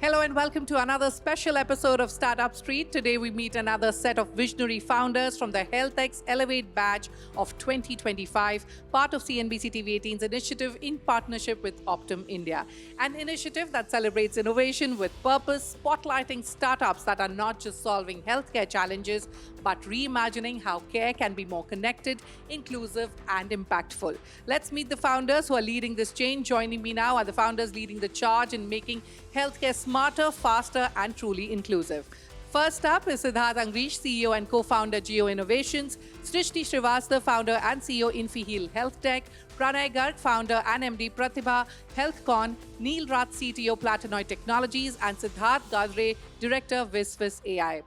Hello and welcome to another special episode of Startup Street. Today we meet another set of visionary founders from the HealthX Elevate batch of 2025, part of CNBC-TV18's initiative in partnership with Optum India. An initiative that celebrates innovation with purpose, spotlighting startups that are not just solving healthcare challenges, but reimagining how care can be more connected, inclusive, and impactful. Let's meet the founders who are leading this change. Joining me now are the founders leading the charge in making healthcare smarter, faster, and truly inclusive. First up is Sidharth Angrish, CEO and co-founder Jiyyo Innovations, Srishti Srivastav, founder and CEO Infiheal HealthTech, Pranay Garg, founder and MD Pratibha, HealthKon, Niel, Rath, CTO Platnoid Technologies, and Sidharth Gadre, Director Wizphy AI.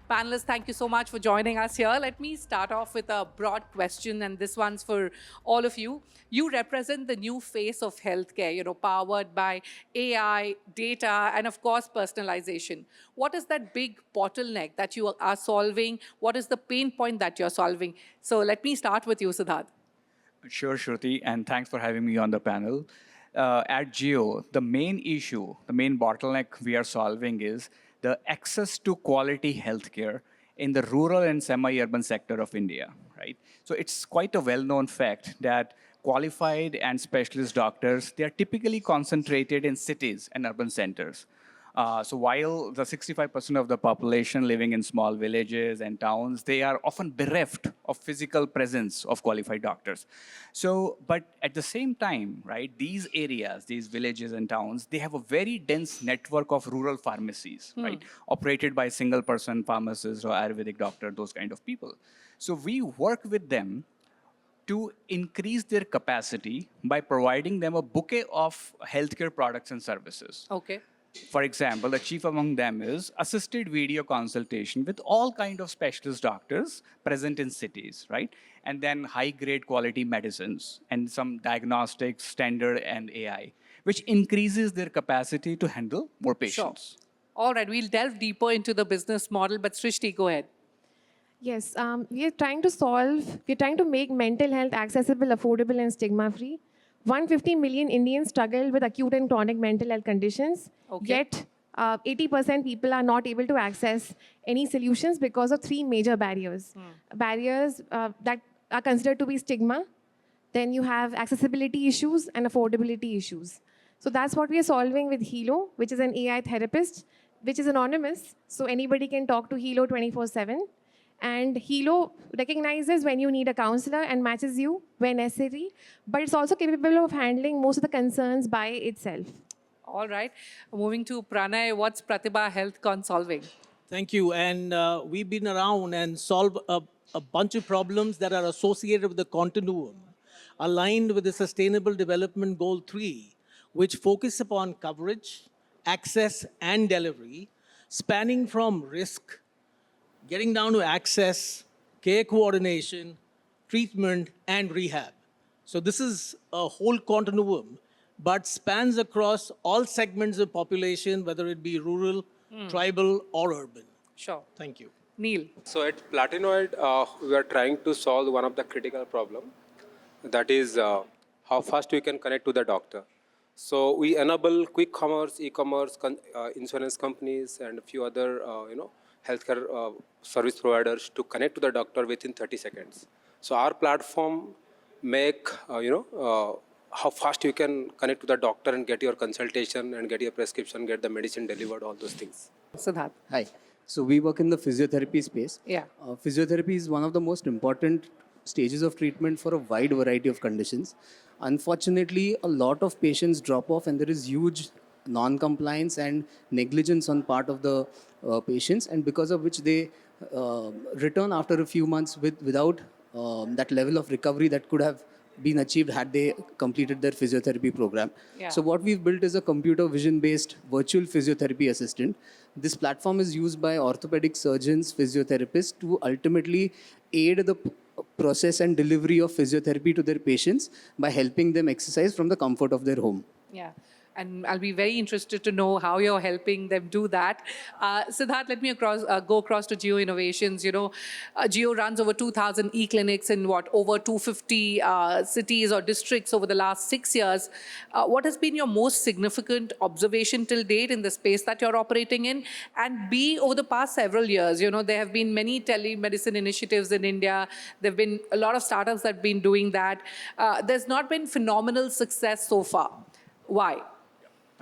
Panelists, thank you so much for joining us here. Let me start off with a broad question, and this one's for all of you. You represent the new face of healthcare, powered by AI, data, and of course, personalization. What is that big bottleneck that you are solving? What is the pain point that you're solving? So let me start with you, Sidharth. Sure, Shruti, and thanks for having me on the panel. At Jiyyo, the main issue, the main bottleneck we are solving is the access to quality healthcare in the rural and semi-urban sector of India, right? So it's quite a well-known fact that qualified and specialist doctors, they are typically concentrated in cities and urban centers. So while the 65% of the population living in small villages and towns, they are often bereft of physical presence of qualified doctors. So, but at the same time, right, these areas, these villages and towns, they have a very dense network of rural pharmacies, right, operated by single-person pharmacists or Ayurvedic doctor, those kind of people. So we work with them to increase their capacity by providing them a bouquet of healthcare products and services. Okay. For example, the chief among them is assisted video consultation with all kind of specialist doctors present in cities, right? And then high-grade quality medicines and some diagnostics, standard and AI, which increases their capacity to handle more patients. Sure. All right, we'll delve deeper into the business model, but Srishti, go ahead. Yes, we are trying to make mental health accessible, affordable, and stigma-free. 150 million Indians struggle with acute and chronic mental health conditions, yet 80% people are not able to access any solutions because of three major barriers. Barriers that are considered to be stigma, then you have accessibility issues and affordability issues. So that's what we are solving with Hilo, which is an AI therapist, which is anonymous, so anybody can talk to Hilo 24/7. And Hilo recognizes when you need a counselor and matches you when necessary, but it's also capable of handling most of the concerns by itself. All right. Moving to Pranay, what's Pratibha HealthKon solving? Thank you. And we've been around and solved a bunch of problems that are associated with the continuum, aligned with the Sustainable Development Goal 3, which focus upon coverage, access, and delivery, spanning from risk, getting down to access, care coordination, treatment, and rehab. So this is a whole continuum, but spans across all segments of population, whether it be rural, tribal, or urban. Sure. Thank you. Neil. So at Platnoid, we are trying to solve one of the critical problem, that is how fast we can connect to the doctor. So we enable quick commerce, e-commerce, insurance companies, and a few other, healthcare service providers to connect to the doctor within 30 seconds. So our platform make, how fast you can connect to the doctor and get your consultation and get your prescription, get the medicine delivered, all those things. Sidharth. Hi. So we work in the physiotherapy space. Yeah. Physiotherapy is one of the most important stages of treatment for a wide variety of conditions. Unfortunately, a lot of patients drop off and there is huge non-compliance and negligence on part of the patients, and because of which they return after a few months without that level of recovery that could have been achieved had they completed their physiotherapy program. Yeah. So what we've built is a computer vision-based virtual physiotherapy assistant. This platform is used by orthopedic surgeons, physiotherapists to ultimately aid the process and delivery of physiotherapy to their patients by helping them exercise from the comfort of their home. Yeah. And I'll be very interested to know how you're helping them do that. Sidharth, let me go across to Jiyyo Innovations. Jiyyo runs over 2,000 e-clinics in over 250 cities or districts over the last 6 years. What has been your most significant observation till date in the space that you're operating in? And B, over the past several years, there have been many telemedicine initiatives in India. There have been a lot of startups that have been doing that. There's not been phenomenal success so far. Why?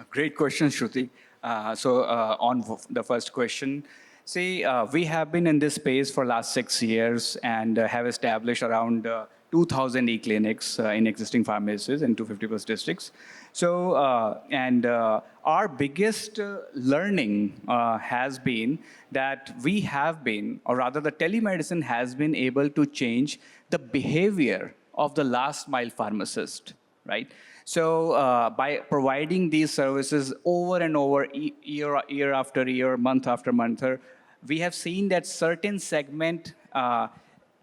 Great question, Shruti. On the first question, see, we have been in this space for last 6 years and have established around 2,000 e-clinics in existing pharmacies in 250 plus districts. So, our biggest learning has been that we have been, or rather the telemedicine has been able to change the behavior of the last mile pharmacist, right? So by providing these services over and over, year after year, month after month, we have seen that certain segment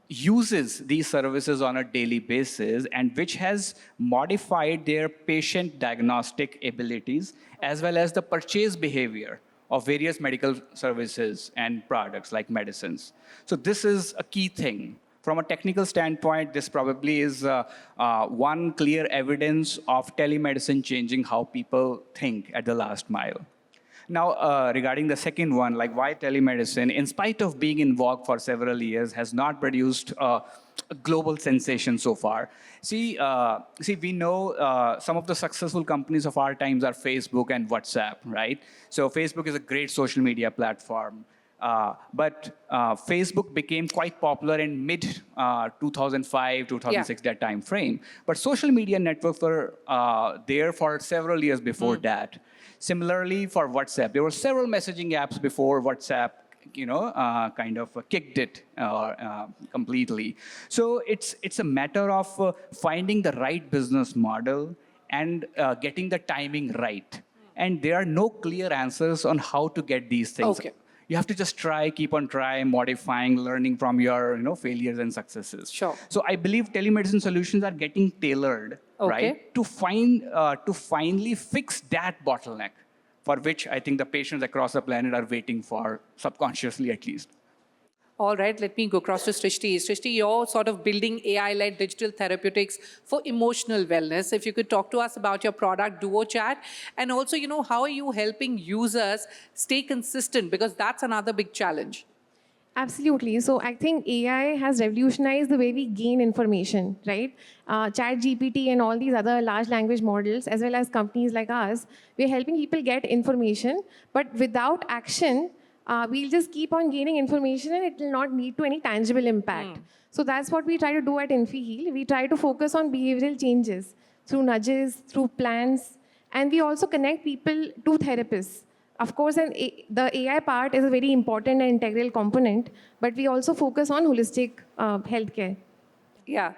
uses these services on a daily basis, and which has modified their patient diagnostic abilities as well as the purchase behavior of various medical services and products like medicines. So this is a key thing. From a technical standpoint, this probably is one clear evidence of telemedicine changing how people think at the last mile. Now, regarding the second one, like why telemedicine, in spite of being in vogue for several years, has not produced a global sensation so far. See, we know some of the successful companies of our times are Facebook and WhatsApp, right? So Facebook is a great social media platform. But Facebook became quite popular in mid 2005, 2006, that time frame. But social media networks were there for several years before that. Similarly, for WhatsApp, there were several messaging apps before WhatsApp, kind of kicked it completely. So it's a matter of finding the right business model and getting the timing right. And there are no clear answers on how to get these things. Okay. You have to just try, keep on trying, modifying, learning from your failures and successes. Sure. So I believe telemedicine solutions are getting tailored, right, to finally fix that bottleneck, for which I think the patients across the planet are waiting for, subconsciously at least. All right, let me go across to Srishti. Srishti, you're sort of building AI-led digital therapeutics for emotional wellness. If you could talk to us about your product, Duo Chat, and also, how are you helping users stay consistent? Because that's another big challenge. Absolutely. So I think AI has revolutionized the way we gain information, right? ChatGPT and all these other large language models, as well as companies like us, we're helping people get information, but without action, we'll just keep on gaining information and it will not lead to any tangible impact. So that's what we try to do at Infiheal. We try to focus on behavioral changes through nudges, through plans, and we also connect people to therapists. Of course, the AI part is a very important and integral component, but we also focus on holistic healthcare. Yeah.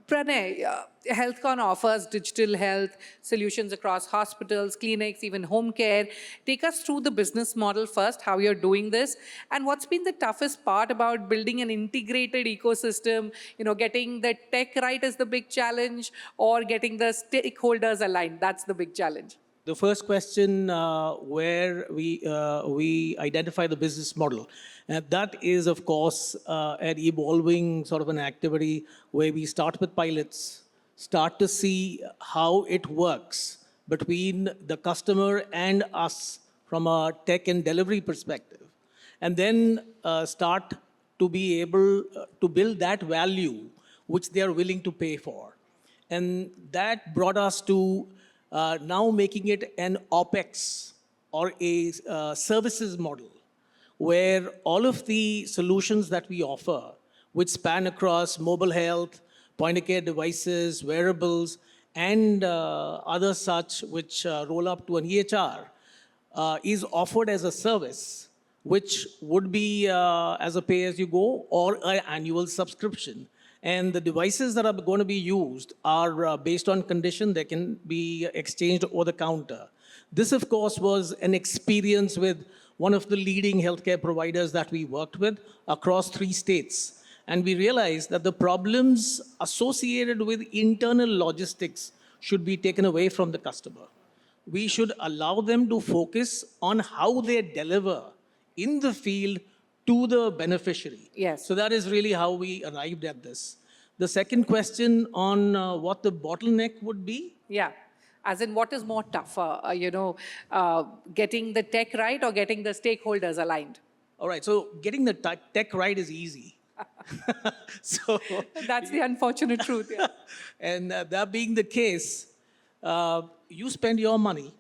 Pranay, HealthKon offers digital health solutions across hospitals, clinics, even home care. Take us through the business model first, how you're doing this, and what's been the toughest part about building an integrated ecosystem? Getting the tech right is the big challenge, or getting the stakeholders aligned, that's the big challenge. The first question, where we identify the business model, and that is, of course, an evolving sort of an activity where we start with pilots, start to see how it works between the customer and us from a tech and delivery perspective, and then start to be able to build that value which they are willing to pay for. And that brought us to now making it an OpEx or a services model, where all of the solutions that we offer, which span across mobile health, point-of-care devices, wearables, and other such which roll up to an EHR, is offered as a service, which would be as a pay-as-you-go or an annual subscription. And the devices that are going to be used are based on condition. They can be exchanged over the counter. This, of course, was an experience with one of the leading healthcare providers that we worked with across 3 states. And we realized that the problems associated with internal logistics should be taken away from the customer. we should allow them to focus on how they deliver in the field to the beneficiary. Yes. So that is really how we arrived at this. The second question on what the bottleneck would be. Yeah. As in, what is more tougher, getting the tech right or getting the stakeholders aligned? All right, so getting the tech right is easy. So That's the unfortunate truth. Yeah. and that being the case, you spend your money,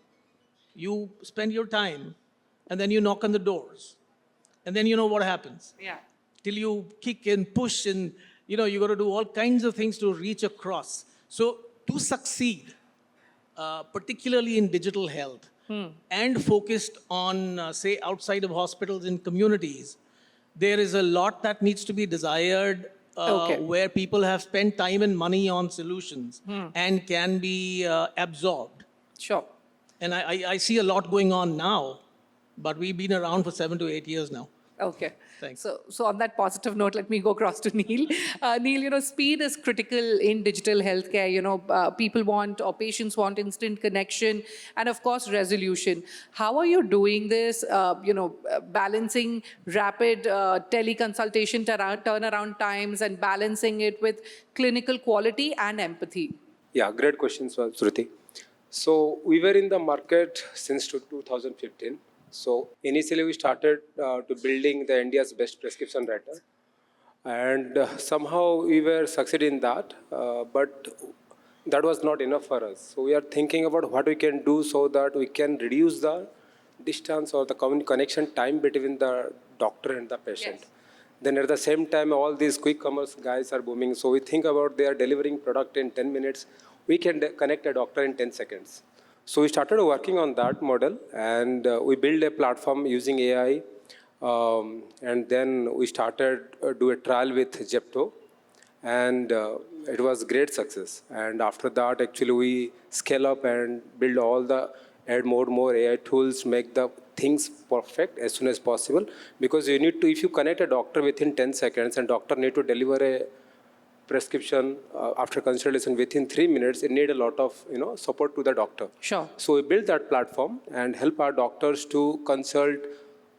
you spend your time, and then you knock on the doors. And then you know what happens. Yeah. Till you kick and push and, you got to do all kinds of things to reach across. So to succeed, particularly in digital health, and focused on, say, outside of hospitals in communities, there is a lot that needs to be desired where people have spent time and money on solutions and can be absorbed. Sure. And I see a lot going on now, but we've been around for 7 to 8 years now. Okay. Thanks. So on that positive note, let me go across to Niel. Niel, speed is critical in digital healthcare. People want or patients want instant connection and, of course, resolution. How are you doing this, balancing rapid teleconsultation turnaround times and balancing it with clinical quality and empathy? Yeah, great question, Shruti. So we were in the market since 2015. So initially we started to building the India's best prescription writer, and somehow we were succeeding in that, but that was not enough for us. So we are thinking about what we can do so that we can reduce the distance or the connection time between the doctor and the patient. Yes. Then at the same time, all these quick commerce guys are booming. So we think about they are delivering product in 10 minutes. We can connect a doctor in 10 seconds. So we started working on that model, and we built a platform using AI. And then we started do a trial with Zepto, and it was great success. And after that, actually, we scale up and build add more AI tools, make the things perfect as soon as possible. Because you need to, if you connect a doctor within 10 seconds, and doctor need to deliver a prescription after consultation within 3 minutes, it need a lot of support to the doctor. Sure. So we built that platform and help our doctors to consult,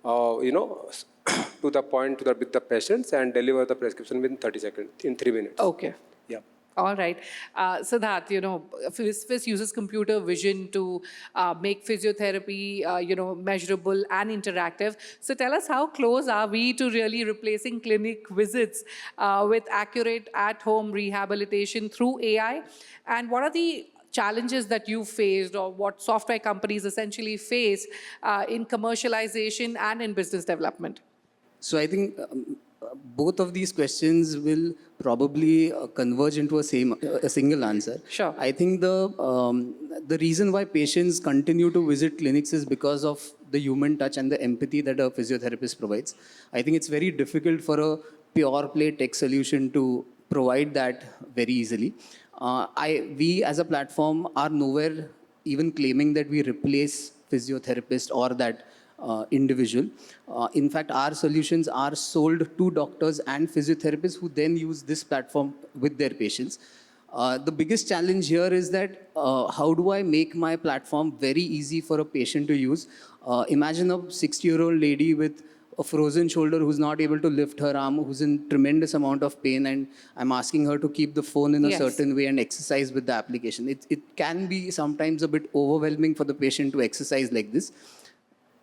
to the point with the patients and deliver the prescription within 30 seconds, in 3 minutes. Okay. Yeah. All right. Sidharth, Wizphy uses computer vision to make physiotherapy, measurable and interactive. So tell us, how close are we to really replacing clinic visits with accurate at-home rehabilitation through AI? And what are the challenges that you faced, or what software companies essentially face in commercialization and in business development? So I think both of these questions will probably converge into a single answer. Sure. I think the reason why patients continue to visit clinics is because of the human touch and the empathy that a physiotherapist provides. I think it's very difficult for a pure play tech solution to provide that very easily. We as a platform are nowhere even claiming that we replace physiotherapist or that individual. In fact, our solutions are sold to doctors and physiotherapists who then use this platform with their patients. The biggest challenge here is that how do I make my platform very easy for a patient to use? Imagine a 60-year-old lady with a frozen shoulder who's not able to lift her arm, who's in tremendous amount of pain, and I'm asking her to keep the phone in a certain way and exercise with the application. It can be sometimes a bit overwhelming for the patient to exercise like this.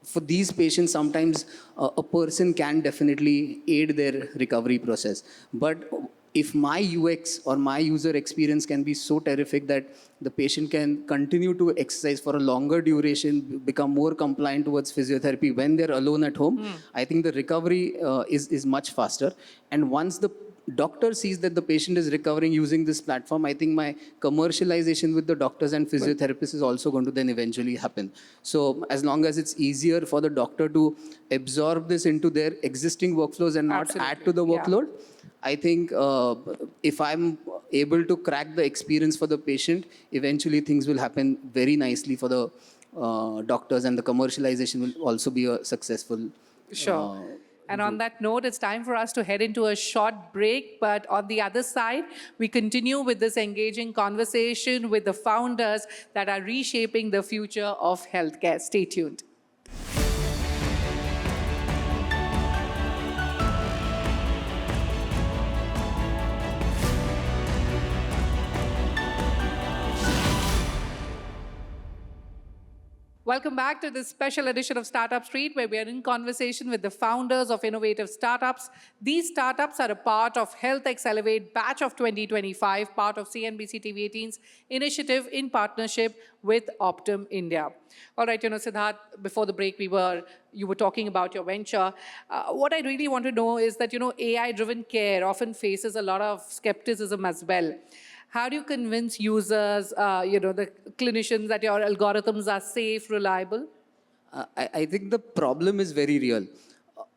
For these patients, sometimes a person can definitely aid their recovery process. But if my UX or my user experience can be so terrific that the patient can continue to exercise for a longer duration, become more compliant towards physiotherapy when they're alone at home, I think the recovery is much faster. And once the doctor sees that the patient is recovering using this platform, I think my commercialization with the doctors and physiotherapists is also going to then eventually happen. So as long as it's easier for the doctor to absorb this into their existing workflows and not add to the workload, I think if I'm able to crack the experience for the patient, eventually things will happen very nicely for the doctors, and the commercialization will also be a successful And on that note, it's time for us to head into a short break. But on the other side, we continue with this engaging conversation with the founders that are reshaping the future of healthcare. Stay tuned. Welcome back to this special edition of Startup Street, where we are in conversation with the founders of innovative startups. These startups are a part of HealthX Elevate batch of 2025, part of CNBC-TV18's initiative in partnership with Optum India. All right, Sidharth, before the break, you were talking about your venture. What I really want to know is that, AI-driven care often faces a lot of skepticism as well. How do you convince users, the clinicians, that your algorithms are safe, reliable? I think the problem is very real.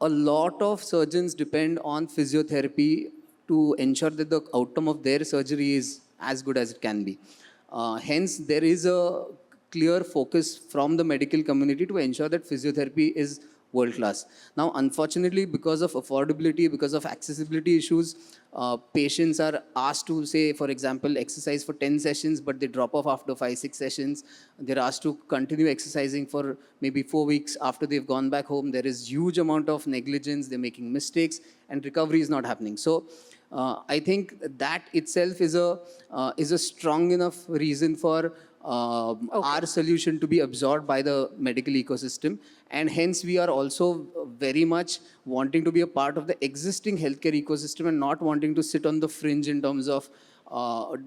A lot of surgeons depend on physiotherapy to ensure that the outcome of their surgery is as good as it can be. Hence, there is a clear focus from the medical community to ensure that physiotherapy is world class. Now, unfortunately, because of affordability, because of accessibility issues, patients are asked to, say, for example, exercise for 10 sessions, but they drop off after 5-6 sessions. They're asked to continue exercising for maybe 4 weeks after they've gone back home. There is huge amount of negligence. They're making mistakes, and recovery is not happening. So, I think that itself is a strong enough reason for our solution to be absorbed by the medical ecosystem, and hence we are also very much wanting to be a part of the existing healthcare ecosystem and not wanting to sit on the fringe in terms of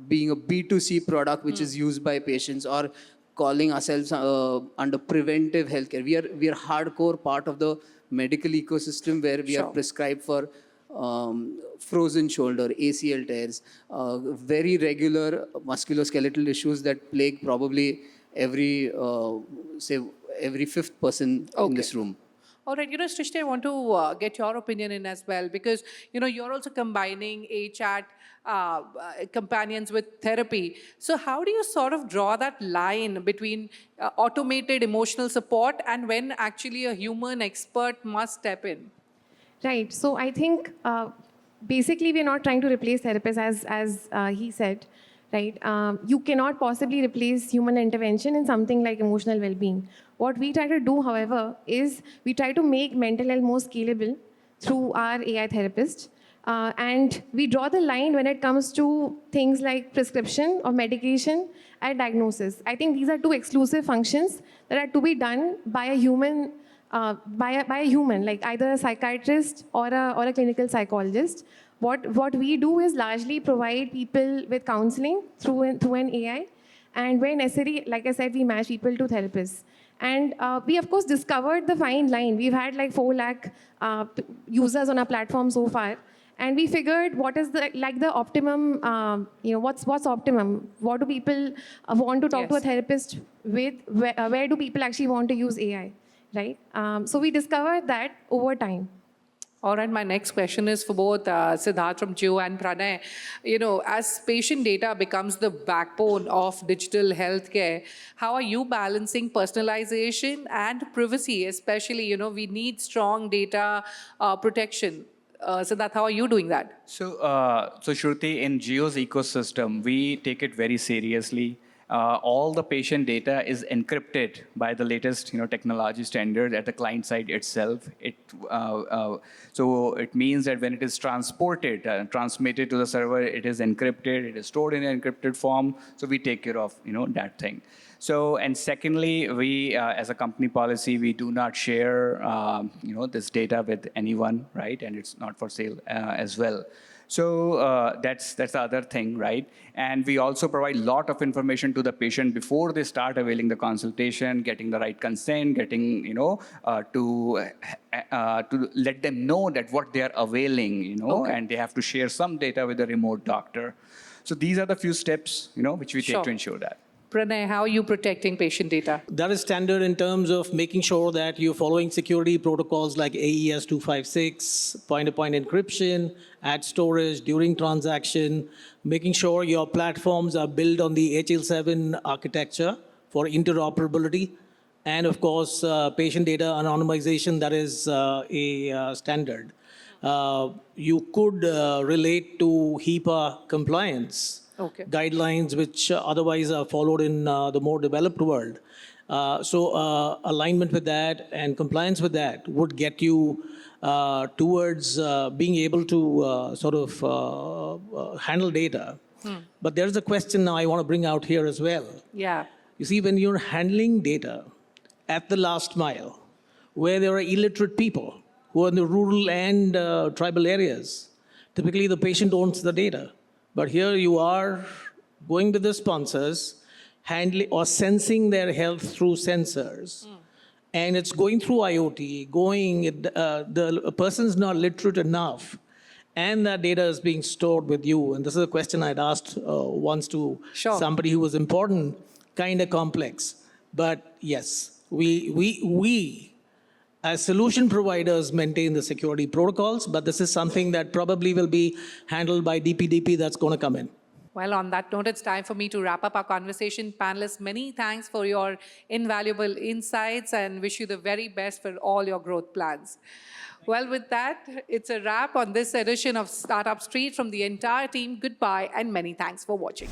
being a B2C product which is used by patients, or calling ourselves under preventive healthcare. We are hardcore part of the medical ecosystem where we are prescribed for frozen shoulder, ACL tears, very regular musculoskeletal issues that plague probably every fifth person in this room. All right, Srishti, I want to get your opinion in as well, because, you're also combining chat companions with therapy. So how do you sort of draw that line between automated emotional support and when actually a human expert must step in? Right. So I think basically we're not trying to replace therapists, as he said, right? You cannot possibly replace human intervention in something like emotional well-being. What we try to do, however, is we try to make mental health more scalable through our AI therapist. And we draw the line when it comes to things like prescription of medication and diagnosis. I think these are two exclusive functions that are to be done by a human, like either a psychiatrist or a clinical psychologist. What we do is largely provide people with counseling through an AI, and where necessary, like I said, we match people to therapists. And we, of course, discovered the fine line. We've had like 4 lakh users on our platform so far. And we figured what is the optimum, what's optimum? What do people want to talk to a therapist with? Where do people actually want to use AI, right? So we discovered that over time. All right, my next question is for both Sidharth from Jiyyo and Pranay. As patient data becomes the backbone of digital healthcare, how are you balancing personalization and privacy? Especially, we need strong data protection. Sidharth, how are you doing that? So Shruti, in Jiyyo's ecosystem, we take it very seriously. All the patient data is encrypted by the latest, technology standard at the client side itself. So it means that when it is transported, transmitted to the server, it is encrypted. It is stored in an encrypted form. So we take care of, that thing. So, and secondly, we, as a company policy, we do not share, this data with anyone, right? And it's not for sale as well. So that's the other thing, right? And we also provide a lot of information to the patient before they start availing the consultation, getting the right consent, getting, to let them know that what they are availing, and they have to share some data with a remote doctor. So these are the few steps, which we take to ensure that. Pranay, how are you protecting patient data? That is standard in terms of making sure that you're following security protocols like AES 256, point-to-point encryption, at storage, during transaction, making sure your platforms are built on the HL7 architecture for interoperability, and of course, patient data anonymization, that is a standard. You could relate to HIPAA compliance guidelines, which otherwise are followed in the more developed world. So alignment with that and compliance with that would get you towards being able to sort of handle data. But there's a question now I want to bring out here as well. Yeah. You see, when you're handling data at the last mile, where there are illiterate people who are in the rural and tribal areas, typically the patient owns the data. But here you are going with the sponsors, handling or sensing their health through sensors. And it's going through IoT, the person's not literate enough, and that data is being stored with you. And this is a question I'd asked once to somebody who was important, kind of complex. But yes, we as solution providers maintain the security protocols, but this is something that probably will be handled by DPDP that's going to come in. Well, on that note, it's time for me to wrap up our conversation. Panelists, many thanks for your invaluable insights and wish you the very best for all your growth plans. Well, with that, it's a wrap on this edition of Startup Street from the entire team. Goodbye and many thanks for watching.